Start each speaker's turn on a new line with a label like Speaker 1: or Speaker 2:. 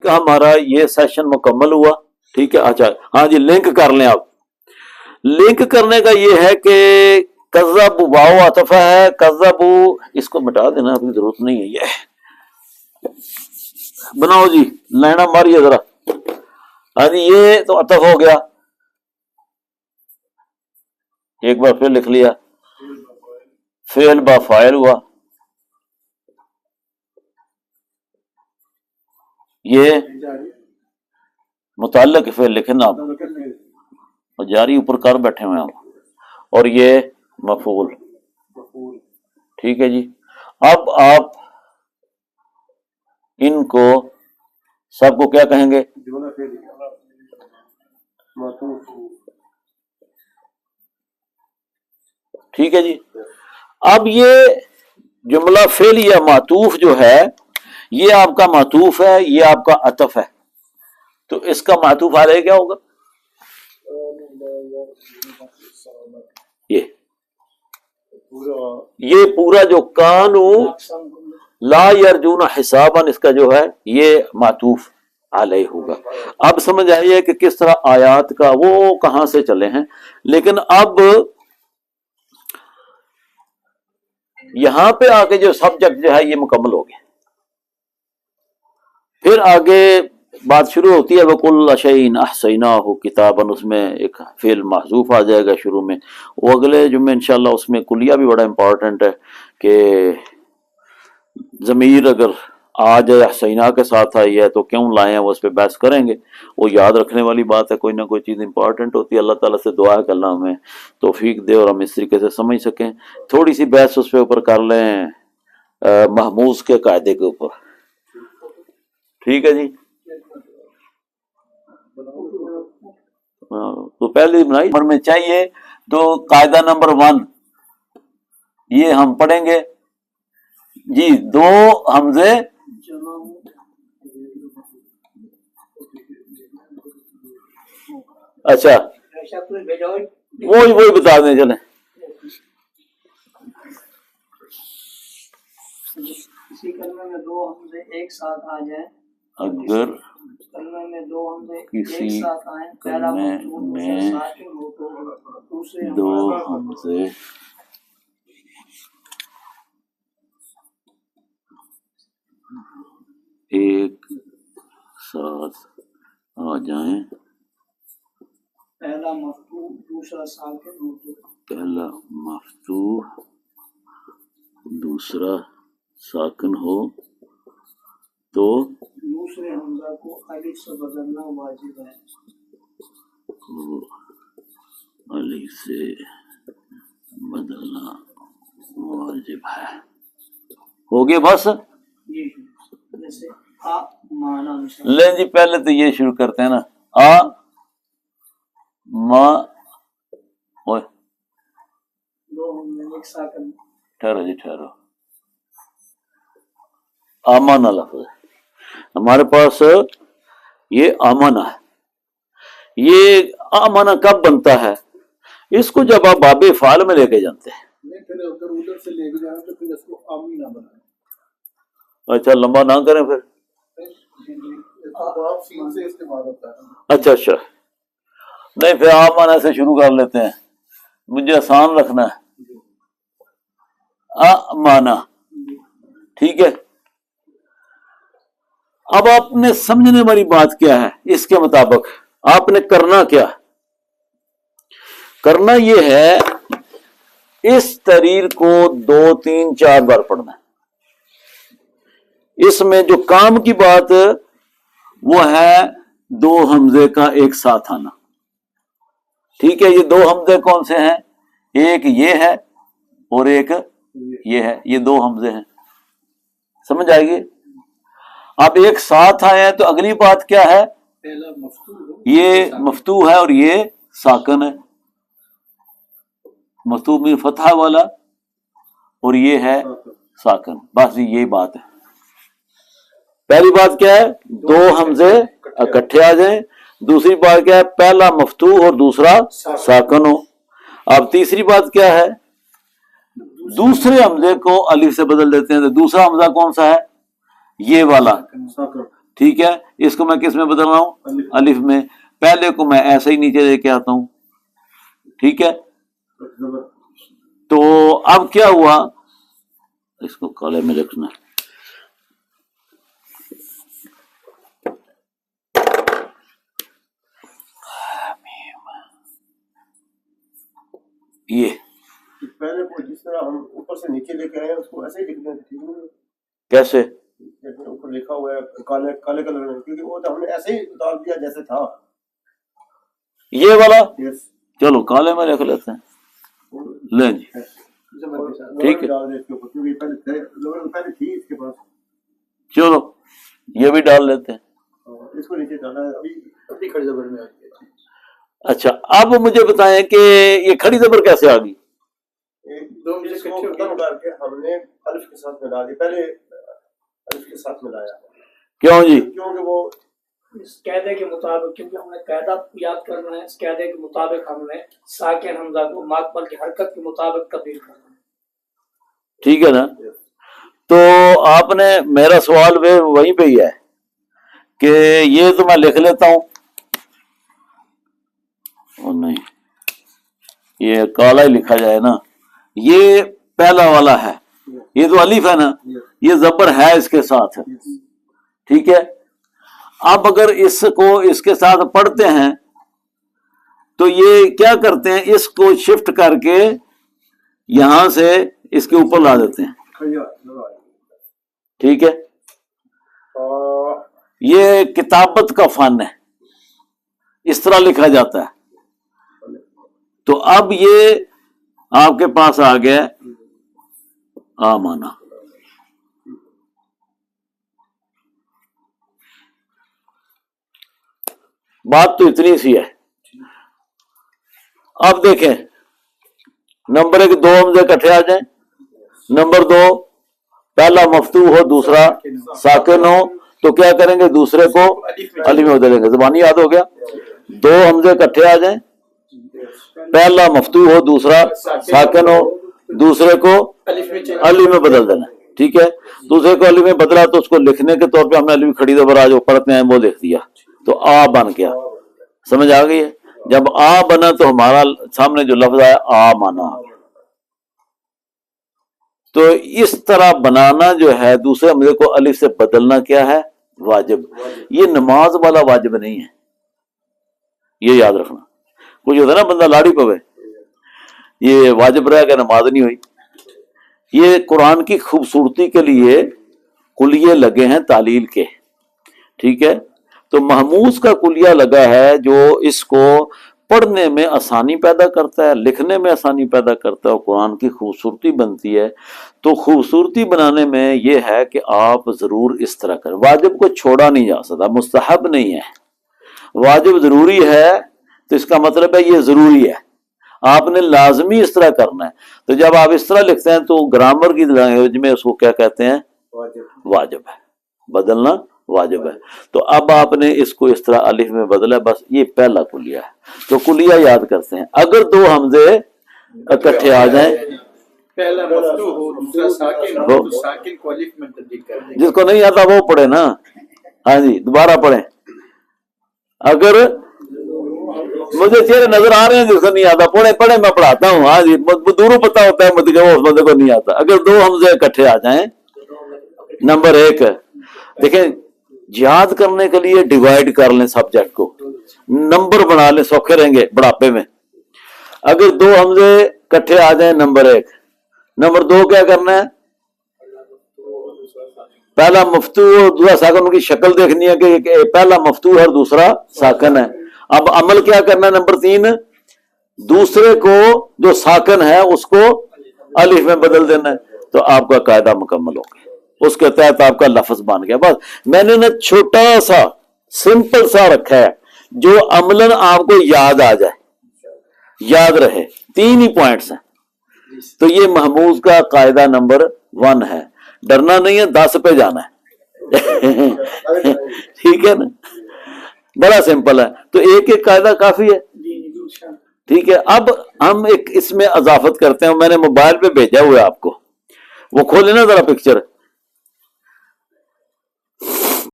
Speaker 1: تک ہمارا یہ سیشن مکمل ہوا. ٹھیک ہے. اچھا ہاں جی لنک کر لیں آپ. لنک کرنے کا یہ ہے کہ کذب واو عطف ہے, کذب اس کو مٹا دینا, ابھی ضرورت نہیں ہے. یہ بناؤ جی, لینا ماریے ذرا. ہاں جی یہ تو عطف ہو گیا, ایک بار پھر لکھ لیا. فعل با فاعل ہوا, یہ متعلق فعل لکھنا آپ, اور جاری اوپر کر بیٹھے ہوئے آپ, اور یہ مفعول. ٹھیک ہے جی. اب آپ ان کو سب کو کیا کہیں گے؟ ٹھیک ہے جی. اب یہ جملہ فعلیہ معطوف جو ہے یہ آپ کا معطوف ہے, یہ آپ کا عطف ہے. تو اس کا معطوف علیہ کیا ہوگا؟ یہ پورا جو کانو لا یرجون حسابا, اس کا جو ہے یہ معطوف علیہ ہوگا. اب سمجھ آئیے کہ کس طرح آیات کا وہ کہاں سے چلے ہیں. لیکن اب یہاں پہ آگے جو سبجیکٹ جو ہے یہ مکمل ہو گیا. پھر آگے بات شروع ہوتی ہے وَكُلَّ شَيْءٍ أَحْصَيْنَاهُ كِتَابًا, اس میں ایک فعل محذوف آ جائے گا شروع میں. وہ اگلے جمعے انشاءاللہ اس میں کلیہ بھی بڑا امپورٹنٹ ہے کہ ضمیر اگر آ جائے احصینا کے ساتھ آئی ہے تو کیوں لائے ہیں, وہ اس پہ بحث کریں گے. وہ یاد رکھنے والی بات ہے, کوئی نہ کوئی چیز امپورٹنٹ ہوتی ہے. اللہ تعالیٰ سے دعا ہے کہ اللہ ہمیں توفیق دے اور ہم اس طریقے سے سمجھ سکیں. تھوڑی سی بحث اس پہ اوپر کر لیں محموز کے قاعدے کے اوپر. ٹھیک ہے جی. تو پہلی بنائی عمر میں چاہیے تو قاعدہ نمبر 1 یہ ہم پڑھیں گے جی. 2 حمزے اچھا وہی بتا دیں چلیں.
Speaker 2: کسی کلمے میں 2 حمزے ایک ساتھ آ جائیں,
Speaker 1: اگر
Speaker 2: کلمے میں 2 حمزے
Speaker 1: کسی
Speaker 2: ایک ساتھ آئیں, پہلا
Speaker 1: کلمے
Speaker 2: مفعول
Speaker 1: میں
Speaker 2: ساکن ہو تو دوسرے
Speaker 1: 2 حمزے ایک ساتھ آ جائیں,
Speaker 2: پہلا مفتوح دوسرا ساکن ہو تو,
Speaker 1: پہلا مفتوح دوسرا ساکن ہو تو
Speaker 2: دوسرے حمزہ کو الف سے بدلنا واجب ہے.
Speaker 1: الف سے بدلنا واجب ہے. ہو گیا بس.
Speaker 2: جیسے آ مانا
Speaker 1: لیں جی پہلے تو یہ شروع کرتے ہیں نا, آ ما اوئے
Speaker 2: 2 حمزے ایک ساکن.
Speaker 1: ٹھہرو جی ٹھہرو. آمانہ لفظ ہے ہمارے پاس, یہ آمانہ ہے. یہ آمانہ کب بنتا ہے؟ اس کو جب آپ باب فعال میں لے کے جانتے ہیں.
Speaker 2: پھر اگر ادھر سے لے کے جائیں تو پھر اس کو آمینہ بنائیں.
Speaker 1: اچھا لمبا نہ کریں پھر. اچھا نہیں پھر آمانہ سے شروع کر لیتے ہیں, مجھے آسان رکھنا ہے. آمانہ ٹھیک ہے. اب آپ نے سمجھنے والی بات کیا ہے, اس کے مطابق آپ نے کرنا کیا ہے؟ کرنا یہ ہے اس تحریر کو 2 3 4 بار پڑھنا ہے. اس میں جو کام کی بات وہ ہے 2 حمزے کا ایک ساتھ آنا. ٹھیک ہے. یہ 2 حمزے کون سے ہیں؟ ایک یہ ہے اور ایک یہ ہے, یہ 2 حمزے ہیں. سمجھ آئے گی؟ اب ایک ساتھ آئے ہیں تو اگلی بات کیا ہے؟ یہ مفتوح ہے اور یہ ساکن ہے. مفتوح میں فتحہ والا اور یہ ہے ساکن. بس یہی بات ہے. پہلی بات کیا ہے؟ 2 حمزے اکٹھے آ جائیں. دوسری بات کیا ہے؟ پہلا مفتوح اور دوسرا ساکن ہو. اب تیسری بات کیا ہے؟ دوسرے حمزے کو الف سے بدل دیتے ہیں. تو دوسرا حمزہ کون سا ہے؟ یہ والا. ٹھیک ہے, اس کو میں کس میں بدل رہا ہوں؟ الف میں. پہلے کو میں ایسے ہی نیچے لے کے آتا ہوں. ٹھیک ہے, تو اب کیا ہوا, اس کو کالے میں لکھنا ہے. یہ
Speaker 3: پہلے کو جس طرح ہم اوپر سے نیچے لے کے آئے ہیں اس کو ایسے ہی لکھنا ہے, ٹھیک ہے؟
Speaker 1: کیسے؟
Speaker 3: اوپر لکھا ہوا ہے کالے کالے کلر میں, کیونکہ وہ تو ہم نے ایسے ہی ڈال دیا جیسے تھا.
Speaker 1: یہ والا
Speaker 3: یس,
Speaker 1: چلو کالے میں لکھ لیتے ہیں. لیں جی ٹھیک ہے,
Speaker 3: ڈال دیں اس کے اوپر, کیونکہ پہلے تھی اس کے پاس.
Speaker 1: چلو یہ بھی ڈال لیتے ہیں.
Speaker 3: اس کو نیچے ڈالا ہے, ابھی کھڑی زبر میں آ گئی.
Speaker 1: اچھا, اب مجھے بتائیں کہ یہ کھڑی زبر کیسے آ گئی؟
Speaker 3: اس کو ختم کر کے ہم نے الف کے ساتھ ملا دی, پہلے الف کے ساتھ ملایا.
Speaker 1: کیوں جی؟
Speaker 3: کیونکہ وہ
Speaker 2: اس قاعدے کے مطابق, کیونکہ ہم نے قاعدہ یاد کرنا ہے, اس قاعدے کے مطابق ہم نے ساکن حمزہ کو ماقبل کی حرکت کے مطابق تبدیل کرنا ہے.
Speaker 1: ٹھیک ہے نا, تو آپ نے میرا سوال وہیں پہ ہی ہے کہ یہ تو میں لکھ لیتا ہوں, اور نہیں یہ کالا ہی لکھا جائے نا, یہ پہلا والا ہے, یہ تو الف ہے نا, یہ زبر ہے اس کے ساتھ. ٹھیک ہے, اب اگر اس کو اس کے ساتھ پڑھتے ہیں تو یہ کیا کرتے ہیں, اس کو شفٹ کر کے یہاں سے اس کے اوپر لا دیتے ہیں. ٹھیک ہے, یہ کتابت کا فن ہے, اس طرح لکھا جاتا ہے. تو اب یہ آپ کے پاس آ گیا آمانا. بات تو اتنی سی ہے. اب دیکھیں, نمبر 1 2 حمزے اکٹھے آ جائیں. نمبر 2 پہلا مفتوح ہو دوسرا ساکن ہو, تو کیا کریں گے, دوسرے کو الف میں بدلیں گے. زبانی یاد ہو گیا. 2 حمزے اکٹھے آ جائیں, پہلا مفتوح ہو دوسرا ساکن ہو, دوسرے کو الف میں بدل دینا. ٹھیک ہے, دوسرے کو الف میں بدلا تو اس کو لکھنے کے طور پہ ہم نے الف کھڑی زبر آ جو پڑھتے ہیں وہ لکھ دیا, تو آ بن گیا. سمجھ آ گئی ہے؟ جب آ بنا تو ہمارا سامنے جو لفظ آیا آ مانا. تو اس طرح بنانا جو ہے دوسرے حمزے کو الف سے بدلنا کیا ہے, واجب. یہ نماز والا واجب نہیں ہے, یہ یاد رکھنا. کچھ ہوتا ہے نا بندہ لاڑی پوے, یہ واجب رہ گیا نماز نہیں ہوئی. یہ قرآن کی خوبصورتی کے لیے کلیے لگے ہیں تعلیل کے. ٹھیک ہے, تو محموز کا کلیہ لگا ہے جو اس کو پڑھنے میں آسانی پیدا کرتا ہے, لکھنے میں آسانی پیدا کرتا ہے, اور قرآن کی خوبصورتی بنتی ہے. تو خوبصورتی بنانے میں یہ ہے کہ آپ ضرور اس طرح کریں. واجب کو چھوڑا نہیں جا سکتا, مستحب نہیں ہے. واجب ضروری ہے تو اس کا مطلب ہے یہ ضروری ہے, آپ نے لازمی اس طرح کرنا ہے. تو جب آپ اس طرح لکھتے ہیں تو گرامر کی لینگویج میں اس کو کیا کہتے ہیں, واجب ہے, بدلنا واجب ہے. تو اب آپ نے اس کو اس طرح الف میں بدلا, بس یہ پہلا کلیہ ہے. تو کلیہ یاد کرتے ہیں. اگر 2 حمزے اکٹھے آ جائیں,
Speaker 4: پہلا مفتوح ہو دوسرا ساکن ہو تو ساکن کو الف میں تبدیل کر دیں.
Speaker 1: جس کو نہیں آتا وہ پڑھے نا. ہاں جی, دوبارہ پڑھیں. اگر مجھے چہرے نظر آ رہے ہیں جس کو نہیں آتا, پڑھے میں پڑھاتا ہوں. ہاں جی, دوروں پتہ ہوتا ہے مجھے اس بندے کو نہیں آتا. اگر 2 حمزے اکٹھے آ جائیں, نمبر 1 دیکھیں, یاد کرنے کے لیے ڈیوائیڈ کر لیں سبجیکٹ کو, نمبر بنا لیں, سوکھے رہیں گے بڑھاپے میں. اگر 2 حمزے اکٹھے آ جائیں, نمبر 1. نمبر 2 کیا کرنا ہے, پہلا مفتوح اور دوسرا ساکن, ان کی شکل دیکھنی ہے کہ پہلا مفتوح اور دوسرا ساکن ہے. اب عمل کیا کرنا ہے, نمبر 3 دوسرے کو جو ساکن ہے اس کو الف میں بدل دینا ہے. تو آپ کا قاعدہ مکمل ہو گیا, اس کے تحت آپ کا لفظ بن گیا. بس میں نے نا چھوٹا سا سمپل سا رکھا ہے جو عملاً آپ کو یاد آ جائے, یاد رہے. 3 ہی پوائنٹس ہیں. تو یہ محموز کا قاعدہ نمبر 1 ہے. ڈرنا نہیں ہے, 10 پہ جانا ہے. ٹھیک ہے نا, بڑا سمپل ہے. تو ایک قاعدہ کافی ہے. ٹھیک ہے, اب ہم ایک اس میں اضافت کرتے ہیں. میں نے موبائل پہ بھیجا ہوا ہے آپ کو, وہ کھولے نا ذرا پکچر.